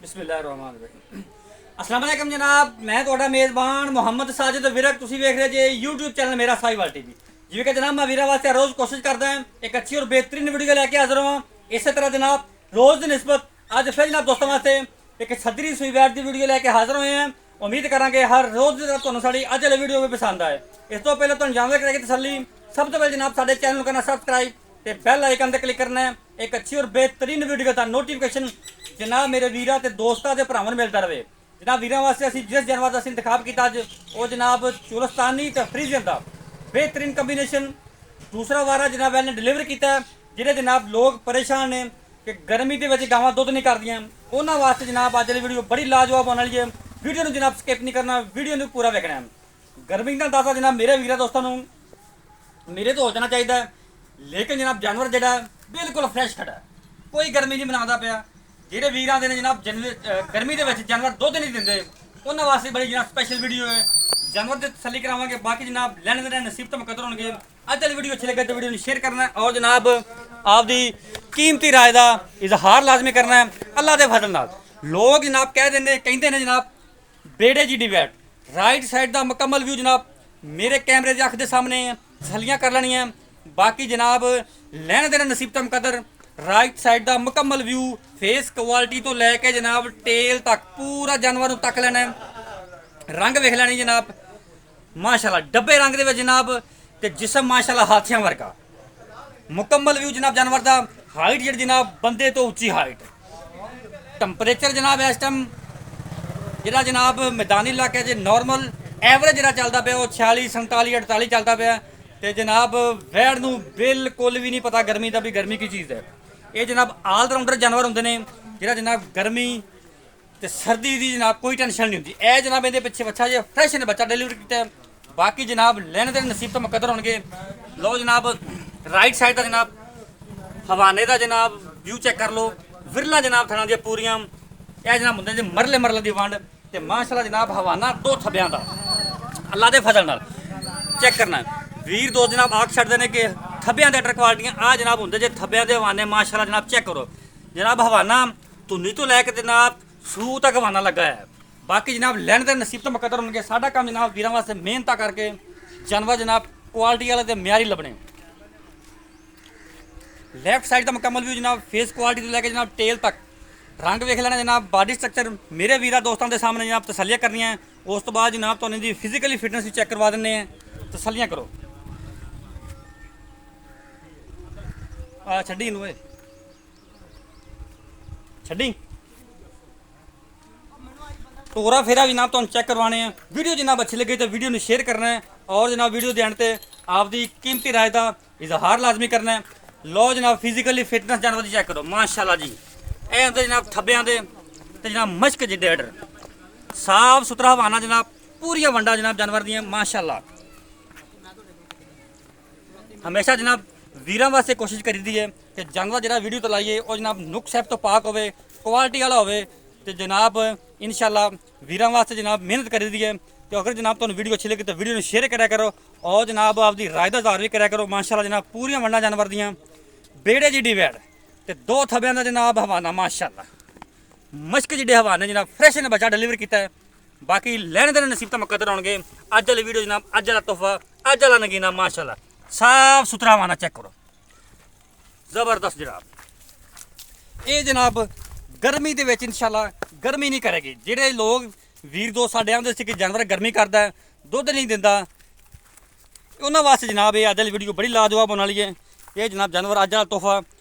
बिस्मिल्लाहिर्रहमानिर्रहीम। अस्सलाम वालेकुम जनाब, मैं ਤੁਹਾਡਾ ਮੇਜ਼ਬਾਨ ਮੁਹੰਮਦ ਸਾजिद ਵਿਰਕ। ਤੁਸੀਂ ਵੇਖ ਰਹੇ ਜੇ YouTube ਚੈਨਲ ਮੇਰਾ ਸਾਈਵਾਲ ਟੀਵੀ। ਜਿਵੇਂ ਕਿ ਜਨਾਬ ਮੈਂ ਵੀਰਾਂ ਵਾਸਤੇ ਰੋਜ਼ ਕੋਸ਼ਿਸ਼ ਕਰਦਾ ਹਾਂ ਇੱਕ ਅੱਛੀ ਔਰ ਬਿਹਤਰੀਨ ਵੀਡੀਓ ਲੈ ਕੇ ਹਾਜ਼ਰ ਹਾਂ। ਇਸੇ ਤਰ੍ਹਾਂ ਜਨਾਬ ਰੋਜ਼ ਦੀ ਨਿਸਬਤ ਅੱਜ ਫਿਰ ਜਨਾਬ ਦੋਸਤਾਂ ਵਾਸਤੇ ਇੱਕ ਛੱਦਰੀ ਸੂਈ ਵੈਟ ਦੀ ਵੀਡੀਓ ਲੈ ਕੇ ਹਾਜ਼ਰ ਹੋਏ ਹਾਂ। ਉਮੀਦ ਕਰਾਂਗੇ ਹਰ ਰੋਜ਼ ਦੀ ਤਰ੍ਹਾਂ ਤੁਹਾਨੂੰ ਸਾਡੀ ਅੱਜ ਵਾਲੀ ਵੀਡੀਓ ਵੀ ਪਸੰਦ ਆਏ। ਇਸ ਤੋਂ ਪਹਿਲਾਂ ਤੁਹਾਨੂੰ ਜਾਣਦਾ ਕਰਾਂਗੇ ਤਸੱਲੀ ਸਭ ਤੋਂ ਪਹਿਲਾਂ ਜਨਾਬ ਸਾਡੇ ਚੈਨਲ ਨੂੰ ਕਰਨਾ ਸਬਸਕ੍ਰਾइब ਤੇ ਬੈਲ ਆਈਕਨ ਤੇ ਕਲਿੱਕ करना है। एक अच्छी और बेहतरीन वीडियो का नोटिफिकेशन जनाब मेरे वीर ते दोस्तों के भरावां नूं मिलता रहे। जनाब वीरों वास्ते असीं जिस जानवर का इंतखाब किया अज वो जनाब चुलस्तानी ते फ्रीजियन का बेहतरीन कंबीनेशन दूसरा वारा जनाब इन्हें डिलीवर किया जिहड़े जनाब लोग परेशान ने कि गर्मी के विच गावां दुध नहीं करदियां उन्हां वास्ते जनाब अज वाली वीडियो बड़ी लाजवाब होने वाली है। वीडियो नूं जनाब स्किप नहीं करना, वीडियो नूं पूरा वेखना है। गर्मी का अंदाजा जनाब मेरे वीर दोस्तों नूं मेरे तो हो जाना चाहिए, लेकिन जनाब जानवर जो बिल्कुल फ्रैश खड़ा कोई गर्मी नहीं मनाता पाया। ਜਿਹੜੇ ਵੀਰਾਂ ਦੇ ਨੇ ਜਨਾਬ ਗਰਮੀ ਦੇ ਵਿੱਚ ਜਾਨਵਰ ਦੁੱਧ ਨਹੀਂ ਦਿੰਦੇ ਉਹਨਾਂ ਵਾਸਤੇ ਬੜੀ ਜਨਾਬ ਸਪੈਸ਼ਲ ਵੀਡੀਓ ਹੈ। ਜਾਨਵਰ ਦੀ ਤਸੱਲੀ ਕਰਾਵਾਂਗੇ, ਬਾਕੀ ਜਨਾਬ ਲੈਣ ਦੇ ਨਸੀਬ ਤੋਂ ਮੁਕੱਦਰ ਹੋਣਗੇ। ਅੱਜ ਵਾਲੀ ਵੀਡੀਓ ਅੱਛੀ ਲੱਗੇ ਤਾਂ ਵੀਡੀਓ ਨੂੰ ਸ਼ੇਅਰ ਕਰਨਾ ਔਰ ਜਨਾਬ ਆਪਦੀ ਕੀਮਤੀ ਰਾਏ ਦਾ ਇਜ਼ਹਾਰ ਲਾਜ਼ਮੀ ਕਰਨਾ ਹੈ ਅੱਲਾ ਦੇ ਫਜ਼ਲ ਨਾਲ। ਲੋਕ ਜਨਾਬ ਕਹਿੰਦੇ ਨੇ ਜਨਾਬ ਬੇੜੇ ਜੀ ਡਿਵੈਟ ਰਾਈਟ ਸਾਈਡ ਦਾ ਮੁਕੰਮਲ ਵਿਊ ਜਨਾਬ ਮੇਰੇ ਕੈਮਰੇ ਦੀ ਅੱਖ ਦੇ ਸਾਹਮਣੇ ਤਸੱਲੀਆਂ ਕਰ ਲੈਣੀਆਂ। बाकी जनाब लैन देना नसीब तो मुकदर राइट साइड का मुकम्मल व्यू फेस क्वालिटी तो लैके जनाब टेल तक पूरा जानवर तक लेना है। रंग वेख लैनी जनाब माशाल्लाह डब्बे रंग दे जनाब ते जिसम माशाल्लाह हाथियों वर्गा मुकम्मल व्यू जनाब जानवर का। हाइट जी जनाब बंदे तो उच्ची हाइट। टंपरेचर जनाब इस टाइम जो जनाब मैदानी इलाके च नॉर्मल एवरेज जो चलता पाया वो 46 47 48 चलता पाया। तो जनाब वैड़ नूं बिल्कुल भी नहीं पता गर्मी का भी गर्मी की चीज़ है। ये जनाब ऑलराउंडर जानवर होंगे ने जिहड़ा जनाब गर्मी ते सर्दी की जनाब कोई टेंशन नहीं होंगी। ए जनाब ये पिछे बच्चा जो फ्रैश ने बच्चा डिलीवर किया। बाकी जनाब लैने के नसीब तो मुकद्दर होंगे। लो जनाब राइट साइड का जनाब हवाने का जनाब व्यू चेक कर लो। विरला जनाब थणा दी पूरियां ए जनाब होंगे जी मरले की वंड ते माशाल्लाह जनाब हवाना दो थब्बियां दा अल्लाह के फजल नाल चेक करना है। वीर दो जनाब आख छड़ते हैं कि थब्बियां दे अटर क्वालिटियां आ जनाब होंगे जे थब्बियां दे हवाने माशाल्लाह जनाब चेक करो। जनाब हवाना धुनी तो लैके जनाब सूह तक हवाना लगा है। बाकी जनाब लैन के नसीब तो मुकद्दर होंगे। साडा काम जनाब वीरां वास्ते मेहनत करके जानवर जनाब क्वालिटी वाले ते म्यारी लभने। लैफ्ट साइड का मुकम्मल व्यू जनाब फेस क्वालिटी तो लैके जनाब टेल तक रंग वेख लेना जनाब बॉडी स्ट्रक्चर मेरे वीरा दोस्तों के सामने जनाब तसलियाँ करनियां। उस तो बाद जनाब तुहानूं दी फिजिकली फिटनेस भी चेक करवा देने हैं, तसलियाँ करो। छड्डी इनू छड्डी टोरा फेरा भी जनाब तुहानूं चेक करवाने हैं। वीडियो जनाब अच्छी लगे तो वीडियो में शेयर करना है और जनाब वीडियो के एंड ते आपकी कीमती राय का इजहार लाजमी करना है। लो जनाब फिजिकली फिटनेस जानवर की चेक करो माशाल्लाह जी। ये होंगे जनाब थब्बियां दे ते जनाब मश्क जिड्डे अडर साफ सुथरा हवाना जनाब पूरिया वंडा जनाब जानवर दी माशाल्लाह। हमेशा जनाब वीरां वास्ते कोशिश करी दी है कि जानवर जो वीडियो तो लाइए और जनाब नुक सैप तो पाक होवे क्वालिटी वाला होवे तो जनाब इंशाल्लाह वीरां वास्ते जनाब मेहनत करी दी है। तो अगर जनाब तुहानूं वीडियो अच्छी लगी तो वीडियो में शेयर करा करो और जनाब आपकी राय का इज़हार भी करा करो। माशाल्लाह जनाब पूरिया वंडा जानवर दियाँ बेड़े जिड्डी वैड़ ते दो थब्बियां दा जनाब हवाना माशाल्लाह मश्क जिड्डे हवाने जनाब फ्रैश ने बच्चा डिलीवर किया है। बाकी लैने देने नसीब तो मुकद्दर होंगे। अज वाली वीडियो जनाब अज वाला तोहफा अज वाला नगीना माशाल्लाह साफ सुथरा हवाना चेक करो जबरदस्त जनाब। ये जनाब गर्मी के विच इंशाल्लाह गर्मी नहीं करेगी। जिहड़े लोग वीर दो साडे आंदे सी कि जानवर गर्मी करता है दुध नहीं दिंदा उन्हां वास्ते जनाब ये अज वाली वीडियो बड़ी लाजवाब होने वाली है। ये जनाब जानवर अज वाला तोहफा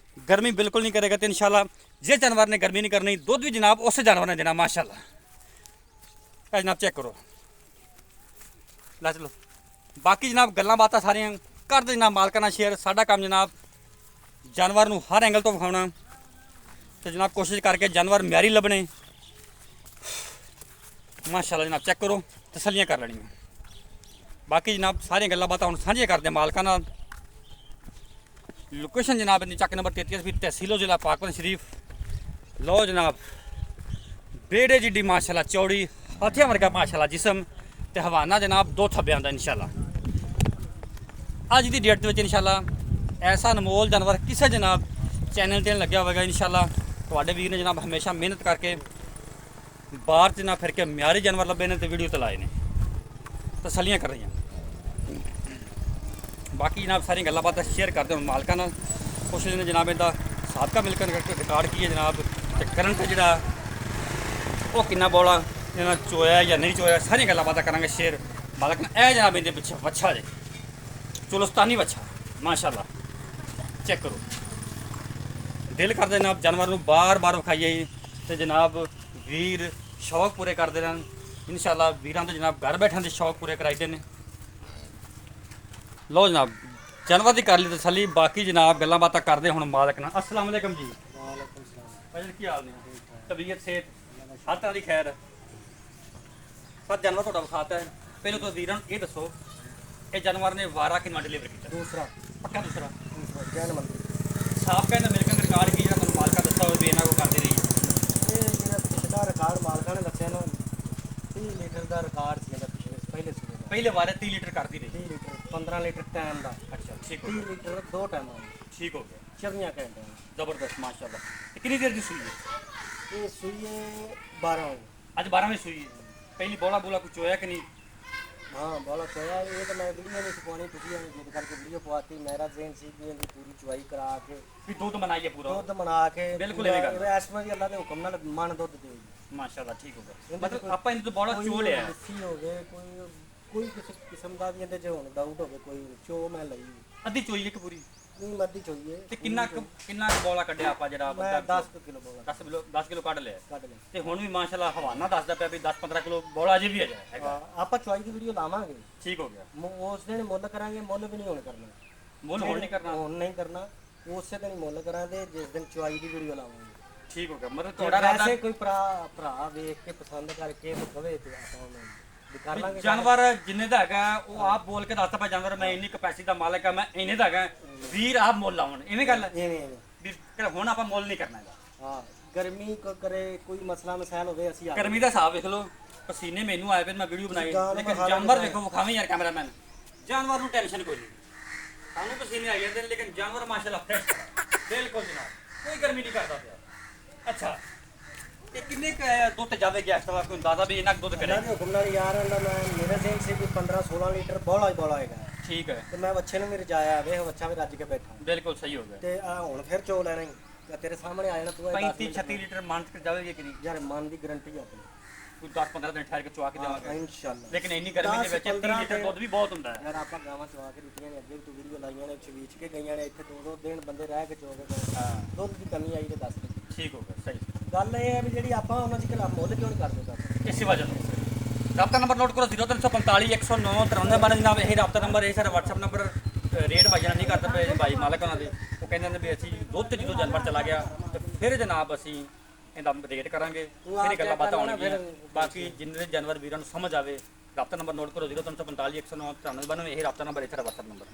गर्मी बिल्कुल नहीं करेगा तो इंशाल्लाह जिस जानवर ने गर्मी नहीं करनी दुध भी जनाब उस जानवर ने देना माशाल्लाह। जनाब चेक करो ला चलो। बाकी जनाब गल्लां बातां सारियां कर दे जनाब मालकां नाल शेयर। साडा काम जनाब जानवर नूं हर एंगल तो विखाउणा तो जनाब कोशिश करके जानवर म्यारी लभने माशाल्लाह। जनाब चेक करो तसलियाँ कर लैणियां। बाकी जनाब सारियां गल्लां बातां हुण सांझियां करदे मालकां नाल। लोकेशन जनाब इन्नी चक नंबर 33 भी तहसीलो जिला पाकपन शरीफ। लो जनाब बेड़े जिड्डी माशाल्लाह चौड़ी हाथियां वर्गा माशाल्लाह जिसम ते हवाना जनाब दो थब्बियां दा इंशाल्लाह। अज की डेट में इंशाल्लाह ऐसा अनमोल जानवर किसी जनाब चैनल ते लग्या होगा इंशाल्लाह। तुहाडे वीर ने जनाब हमेशा मेहनत करके ਬਾਹਰ 'ਚ ਨਾ ਫਿਰ ਕੇ ਮਿਆਰੀ ਜਾਨਵਰ ਲੱਭੇ ਨੇ ਤੇ ਵੀਡੀਓ ਤੇ ਲਾਏ ਨੇ, ਤਸੱਲੀਆਂ ਕਰ ਰਹੀਆਂ। ਬਾਕੀ ਜਨਾਬ ਸਾਰੀਆਂ ਗੱਲਾਂ ਬਾਤਾਂ ਸ਼ੇਅਰ ਕਰਦੇ ਹਾਂ ਮਾਲਕਾਂ ਨਾਲ, ਪੁੱਛਦੇ ਨੇ ਜਨਾਬ ਇਹਦਾ ਸਾਬਕਾ ਮਿਲਕਣ ਰਿਕਾਰਡ ਕੀ ਹੈ ਜਨਾਬ, ਤੇ ਕਰੰਟ ਜਿਹੜਾ ਉਹ ਕਿੰਨਾ ਬੋਲਾ ਇਹਨਾਂ ਚੋਇਆ ਜਾਂ ਨਹੀਂ ਚੋਇਆ, ਸਾਰੀਆਂ ਗੱਲਾਂ ਬਾਤਾਂ ਕਰਾਂਗੇ ਸ਼ੇਅਰ ਮਾਲਕ ਨਾਲ। ਇਹ ਜਨਾਬ ਇਹਦੇ ਪਿੱਛੇ ਵੱਛਾ ਜੇ ਚੁਲਸਤਾਨੀ ਵੱਛਾ ਮਾਸ਼ਾਅੱਲਾ, ਚੈੱਕ ਕਰੋ। ਦਿਲ ਕਰਦਾ ਜਨਾਬ ਜਾਨਵਰ ਨੂੰ ਬਾਰ-ਬਾਰ ਵਿਖਾਈਏ ਤੇ ਜਨਾਬ ਵੀਰ ਸ਼ੌਕ ਪੂਰੇ ਕਰਦੇ ਰਹਿਣ। ਇਨਸ਼ਾਅੱਲਾ ਵੀਰਾਂ ਤੋਂ ਜਨਾਬ ਘਰ ਬੈਠਣ ਦੇ ਸ਼ੌਕ ਪੂਰੇ ਕਰਾਈਦੇ ਨੇ। ਲਓ ਜਨਾਬ ਜਾਨਵਰ ਦੀ ਕਰ ਲਈ ਤਸੱਲੀ, ਬਾਕੀ ਜਨਾਬ ਗੱਲਾਂ ਬਾਤਾਂ ਕਰਦੇ ਹੁਣ ਮਾਲਕ ਨਾਲ। अस्सलाम वालेकुम जी। वालेकुम सलाम। भाई की हाल ने, तबीयत सेहत हर तरह की खैर है। सर जानवर ਤੁਹਾਡਾ ਵਿਖਾਤਾ ਹੈ, ਪਹਿਲਾਂ ਤਾਂ ਵੀਰਾਂ ਨੂੰ ਇਹ ਦੱਸੋ ਇਹ ਜਾਨਵਰ ਨੇ ਵਾਰਾ ਕਿੰਨਾ ਡਿਲੀਵਰ ਕੀਤਾ? दूसरा ਪੱਕਾ ਦੂਸਰਾ जैन मंदिर ਸਾਫ ਕਹਿੰਦਾ ਮਿਲਕਣ ਰਿਕਾਰਡ ਕੀ ਜਿਹੜਾ ਤੁਹਾਨੂੰ ਮਾਲਕਾ ਦੱਸਦਾ ਹੋਵੇ ਵੀ ਇਹਨਾਂ ਕੋ ਕਰਦੇ ਰਹੀ। ये मेरा पिछला रिकॉर्ड मालका ने दसिया ना 30 लीटर का रिकॉर्ड ਸੀ ਇਹਦਾ ਪਿਛਲੇ ਪਹਿਲੇ ਸੂਬੇ ਦਾ। ਪਹਿਲੇ ਵਾਰੇ 30 ਲੀਟਰ ਕਰਦੀ ਰਹੀ। 30 ਲੀटर 15 ਲੀटर टाइम ਦਾ। ਅੱਛਾ ਠੀਕ ਹੋ 30 ਗਿਆ, ਲੀटर ਦੋ ਟਾਈਮਾਂ ਠੀਕ ਹੋ ਗਿਆ, 24 ਘੰਟੇ ਜ਼ਬਰਦਸਤ ਮਾਸ਼ਾਅੱਲਾ। ਤੇ ਕਿੰਨੀ ਦੇਰ ਦੀ ਸੂਈ ਹੈ? ਇਹ ਸੂਈਏ 12 ਵਜੇ। ਅੱਜ 12ਵੀਂ ਸੂਈ ਹੈ। ਪਹਿਲੀ ਬੋਲਾ ਬੋਲਾ ਕੁਝ ਹੋਇਆ ਕਿ ਨਹੀਂ? ਹਾਂ ਬੋਲਾ ਚੋਇਆ ਇਹ ਤਾਂ ਮੈਂ ਵੀਡੀਓ ਨਹੀਂ ਸੁਣਾਉਣੀ, ਤੁਸੀਂ ਇਹ ਜਿੱਦ ਕਰਕੇ ਵੀਡੀਓ ਪਵਾਤੀ। ਮੇਰਾ ਜ਼ੇਨ ਸੀ ਕਿ ਇਹਦੀ ਪੂਰੀ ਚੁਆਈ ਕਰਾ ਕੇ ਵੀ ਦੁੱਧ ਬਣਾਈਏ ਪੂਰਾ ਦੁੱਧ ਬਣਾ ਕੇ ਬਿਲਕੁਲ ਇਹ ਗੱਲ। ਇਸ ਵਾਰੀ ਅੱਲਾ ਦੇ ਹੁਕਮ ਨਾਲ ਮਨ ਦੁੱਧ ਦੇ ਜੀ। ਮਾਸ਼ਾਅੱਲਾ ਠੀਕ ਹੋ ਗਿਆ। ਮਤਲਬ ਆਪਾਂ ਇਹਨੂੰ ਤੋਂ ਬੋਲਾ ਚੋ ਲਿਆ ਹੈ। ਲੱਸੀ ਹੋਵੇ ਕੋਈ ਕਿਸੇ ਕਿਸਮ ਦਾ ਵੀ ਇਹਦੇ 'ਚ ਹੁਣ ਡਾਊਟ ਹੋਵੇ ਕੋਈ ਚੋ ਮੈਂ ਲਈ ਅੱਧੀ ਚੋਈ ਇੱਕ ਪੂਰੀ। ਨਹੀਂ ਮੱਦੀ ਚੋਈਏ ਤੇ ਕਿੰਨਾ ਕੁ ਬੋਲਾ ਕੱਢਿਆ ਆਪਾਂ ਜਿਹੜਾ ਮੈਂ 10 ਕਿਲੋ ਬੋਲਾ 10 ਕਿਲੋ ਕੱਢ ਲਿਆ ਕੱਢ ਲਿਆ। ਤੇ ਹੁਣ ਵੀ ਮਾਸ਼ਾਅੱਲਾ ਹਵਾਨਾ ਦੱਸਦਾ ਪਿਆ ਵੀ 10-15 ਕਿਲੋ ਬੋਲਾ ਅਜੇ ਵੀ ਆ ਜਾਏ ਹੈਗਾ। ਆਪਾਂ ਚੁਆਈ ਦੀ ਵੀਡੀਓ ਲਾਵਾਂਗੇ, ਠੀਕ ਹੋ ਗਿਆ। ਉਸ ਦਿਨ ਮੁੱਲ ਕਰਾਂਗੇ, ਮੁੱਲ ਵੀ ਨਹੀਂ ਹੁਣ ਕਰਨਾ, ਮੁੱਲ ਹੁਣ ਨਹੀਂ ਕਰਨਾ, ਹੁਣ ਨਹੀਂ ਕਰਨਾ, ਉਸੇ ਦਿਨ ਹੀ ਮੁੱਲ ਕਰਾਂਗੇ ਜਿਸ ਦਿਨ ਚੁਆਈ ਦੀ ਵੀਡੀਓ ਲਾਵਾਂਗੇ। ਠੀਕ ਹੋ ਗਿਆ। ਮਤਲਬ ਤੁਹਾਡਾ ਤੁਹਾਡਾ ਵੈਸੇ ਕੋਈ ਭਰਾ ਵੇਖ ਕੇ ਪਸੰਦ ਕਰਕੇ ਤੇ ਕਵੇ ਤੇ ਆਪਾਂ ਉਹਨੂੰ ਵੀ ਕਰ ਲਾਂਗੇ। ਜਾਨਵਰ ਜਿੰਨੇ ਦਾ ਹੈਗਾ ਉਹ ਆਪ ਬੋਲ ਕੇ ਦੱਸਦਾ ਪਿਆ ਜਾਨਵਰ ਮੈਂ ਇੰਨੀ ਕਪੈਸਿਟੀ ਦਾ ਮਾਲਕ ਆ, ਮੈਂ ਇੰਨੇ ਦਾ ਹੈਗਾ, ਵੀਰ ਆਪ ਮੁੱਲ ਲਾਉਣ ਇਵੇਂ ਗੱਲ ਹੈ। ਐਵੇਂ ਵੀ ਹੁਣ ਆਪਾਂ ਮੁੱਲ ਨਹੀਂ ਕਰਨਾ ਹੈਗਾ। ਹਾਂ ਗਰਮੀ ਕੋ ਕਰੇ ਕੋਈ ਮਸਲਾ ਮਸਾਇਲ ਹੋਵੇ ਅਸੀਂ ਆ ਗਰਮੀ ਦਾ ਹਿਸਾਬ ਵੇਖ ਲਓ, ਪਸੀਨੇ ਮੈਨੂੰ ਆਏ ਫਿਰ ਮੈਂ ਵੀਡੀਓ ਬਣਾਈ, ਜਾਨਵਰ ਲੇਕਿਨ ਹਾਲਤ ਜਾਨਵਰ ਹੈ। ਵੇਖੋ ਵਿਖਾਵੇਂ ਯਾਰ ਕੈਮਰਾਮੈਨ, ਜਾਨਵਰ ਨੂੰ ਟੈਨਸ਼ਨ ਕੋਈ ਨਹੀਂ, ਸਾਨੂੰ ਪਸੀਨੇ ਆ ਜਾਂਦੇ ਨੇ ਲੇਕਿਨ ਜਾਨਵਰ ਮਾਸ਼ਾਅੱਲਾ ਫਰੈਸ਼ ਬਿਲਕੁਲ ਜਨਾਬ, ਕੋਈ ਗਰਮੀ ਨਹੀਂ ਕਰਦਾ ਪਿਆ। ਅੱਛਾ ਤੇ ਕਿੰਨੇ ਦੁੱਧ ਜਾਵੇ ਗਿਆ ਇਸ ਤਰ੍ਹਾਂ ਕੋਈ ਅੰਦਾਜ਼ਾ ਵੀ ਇਹਨਾਂ ਦੁੱਧ ਕਰੇ? ਅੱਲਾ ਦੇ ਹੁਕਮ ਨਾਲ ਯਾਰ ਅੱਲਾ ਮੈਂ ਮੇਰੇ ਜ਼ੇਨ ਸੀ ਕਿ 15-16 ਲੀਟਰ ਬੋਲਾ ਹੀ ਬੋਲਾ ਹੈਗਾ। ਠੀਕ ਹੈ, ਤੇ ਮੈਂ ਬੱਚੇ ਨੂੰ ਵੀ ਰਜਾਇਆ ਵੇਖ ਬੱਚਾ ਵੀ ਰੱਜ ਕੇ ਬੈਠਾ ਬਿਲਕੁਲ ਸਹੀ ਹੋ ਗਿਆ। ਤੇ ਆ ਹੁਣ ਫਿਰ ਚੋ ਲੈਣਾ ਹੀ ਤੇ ਤੇਰੇ ਸਾਹਮਣੇ ਆ ਜਾਣਾ ਤੂੰ 35-36 ਲੀਟਰ ਮੰਨ ਕੇ ਜਾਵੇਗੀ ਕਿ ਨਹੀਂ? ਯਾਰ ਮਨ ਦੀ ਗਾਰੰਟੀ ਆਪਣੀ ਕੋਈ 10-15 ਦਿਨ ਠਹਿਰ ਕੇ ਚਵਾ ਕੇ ਦੇਵਾਂਗੇ ਇਨਸ਼ਾਅੱਲਾ। ਲੇਕਿਨ ਇੰਨੀ ਗਰਮੀ ਦੇ ਵਿੱਚ 30 ਲੀਟਰ ਦੁੱਧ ਵੀ ਬਹੁਤ ਹੁੰਦਾ ਹੈ। ਯਾਰ ਆਪਾਂ ਗਾਵਾਂ ਚਵਾ ਕੇ ਦਿੱਤੀਆਂ ਨੇ, ਅੱਗੇ ਵੀ ਤੂੰ ਵੀਡੀਓ ਲਾਈਆਂ ਨੇ, ਚਵੀਚ ਕੇ ਗਈਆਂ ਨੇ, ਇੱਥੇ 2-2 ਦਿਨ ਬੰਦੇ ਰਹਿ ਕੇ ਚੋ ਕੇ ਗਏ। ਹਾਂ ਦੁੱਧ ਦੀ ਕਮੀ ਆਈ ਤੇ ਦੱਸ ਦੇ। ਠੀਕ ਹੋ ਗਿਆ ਸਹੀ। ਗੱਲ ਇਹ ਹੈ ਵੀ ਜਿਹੜੀ ਆਪਾਂ ਉਹਨਾਂ ਦੀ ਖਿਲਾਫ ਮੁੱਲ ਕਿਉਂ ਨਹੀਂ ਕਰਦੇ ਦੱਸ। इसी वजह से रब्ता नंबर नोट करो 0345 109 93 जनाब यही रब्ता नंबर है सर व्हाट्सएप नंबर रेट भाई नहीं करते पे भाई मालक उन्होंने वो कहते हैं भी असी दुध जो जानवर चला गया तो फिर जनाब असी ਇਹਦਾ ਰੇਟ ਕਰਾਂਗੇ ਫਿਰ ਗੱਲਾਂ ਬਾਤਾਂ ਹੋਣਗੀਆਂ। ਬਾਕੀ ਜਿੰਨੇ ਜਾਨਵਰ ਵੀਰਾਂ ਨੂੰ ਸਮਝ ਆਵੇ ਰब्ता नंबर नोट करो 0345 109 93 ਇਹ ਰब्ता नंबर ਹੈ ਸਰ WhatsApp नंबर।